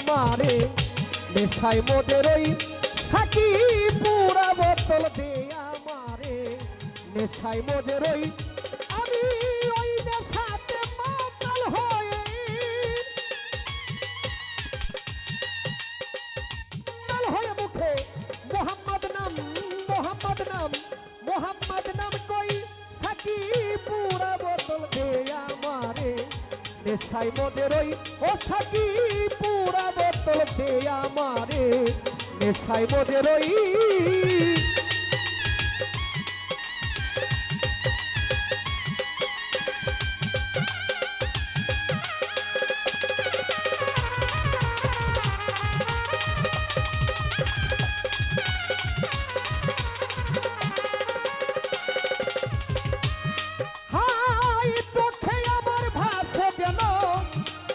আমারে নেশায় মোদের ওই থাকি পুরা বোতল দে আমারে নেশায় মোদের ওই আমি ওই নেশাতে মাতাল হয়ে মুখে মোহাম্মদ নাম কই থাকি পুরা বোতল দে আমারে নেশায় মোদের ওই ও থাকি পুরা বোতল দে আমারে নেশায় মোদের ওই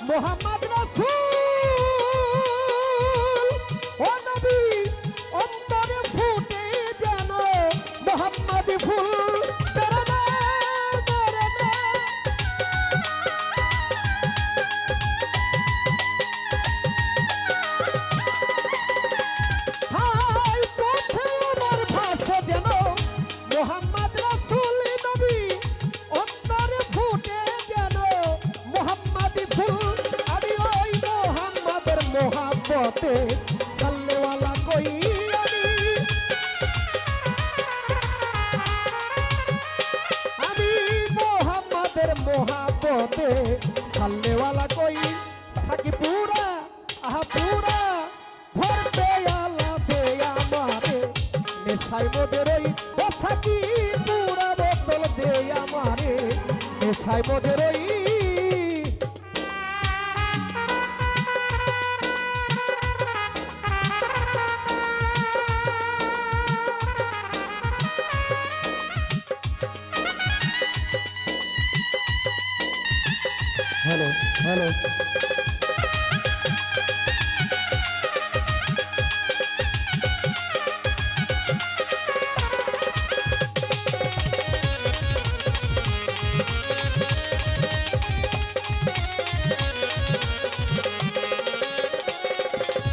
মোহাম্মদ রাসূল ও নবী অন্তরে ফুটে যেন মোহাম্মদ ফুল হাই চোখে আমার ভাষা যেন মোহাম্মদ রাসূল নবী অন্তরে ফুটে যেন মোহাম্মদ ফুল মোহাম্মতে সাল্লেওয়ালা কই আমি মোহাম্মদের মোহাম্মতে সাল্লেওয়ালা কই থাকি পুরা পুরা ভরতে আলা দে আমারে নেশায় মোদের ওই ও থাকি পুরা বোতল দে আমারে নেশায় মোদের ওই हेलो हेलो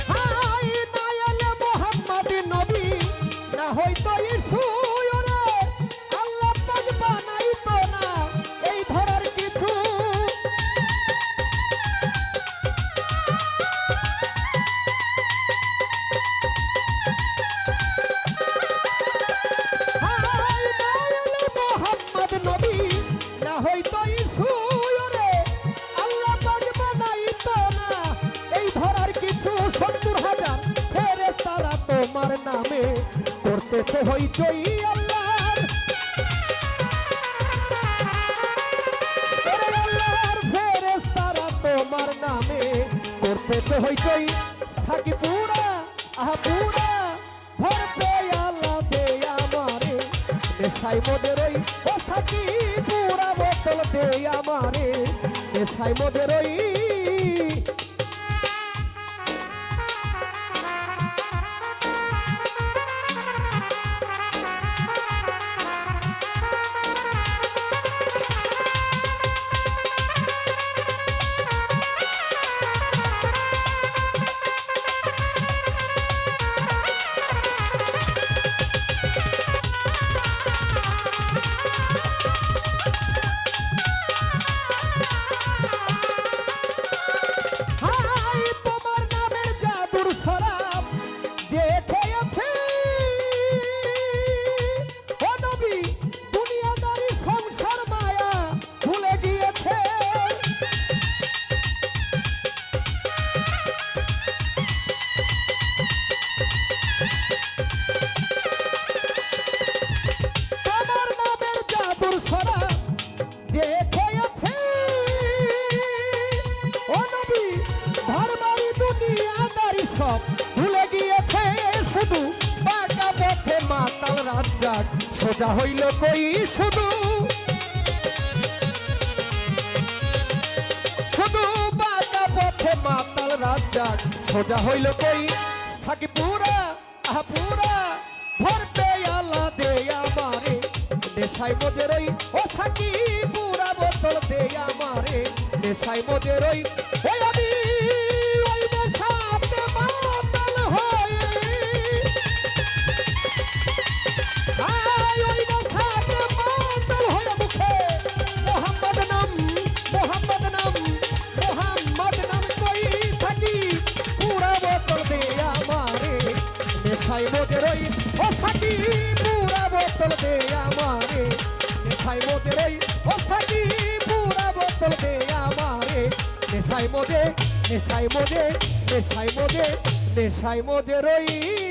হাই নায়ালে মোহাম্মদ নবী না হইতো ইসু রে আল্লাহ পাক বানাইতো না এই ধরার কিছু নবী না হইতো ইসু রে আল্লাহ পাক বানাইতো না এই ধরার কিছু ৭০,০০০ ফেরেশতারা তোমার নামে করতে তো হইচই আল্লাহর ফেরেশতারা তোমার নামে করতে তো হইচই থাকি পুরা পুরা ভরতে আল্লাহ দে আমারে নেশায় মোদের ওই ও থাকি পুরা বোতল দে আমারে নেশায় মোদের ওই সব ভুলে গিয়েছে শুধু বাঁকা পথে মাতাল রাজ্জাক সোজা হইল কই শুধু শুধু বাঁকা পথে মাতাল রাজ্জাক সোজা হইল কই থাকি পুরা পুরা ভরতে আলা দে আমারে নেশায় মোদের ওই ও থাকি পুরা বোতল দে আমারে নেশায় মোদের ওই আমি ওই নেশা নেশাই মোদের ওই ও থাকি পুরা বোতল দে আমারে নেশাই মোদের ওই ও থাকি পুরা বোতল দে আমারে নেশাই মোদে নেশাই মোদে নেশাই মোদে নেশাই মোদের ওই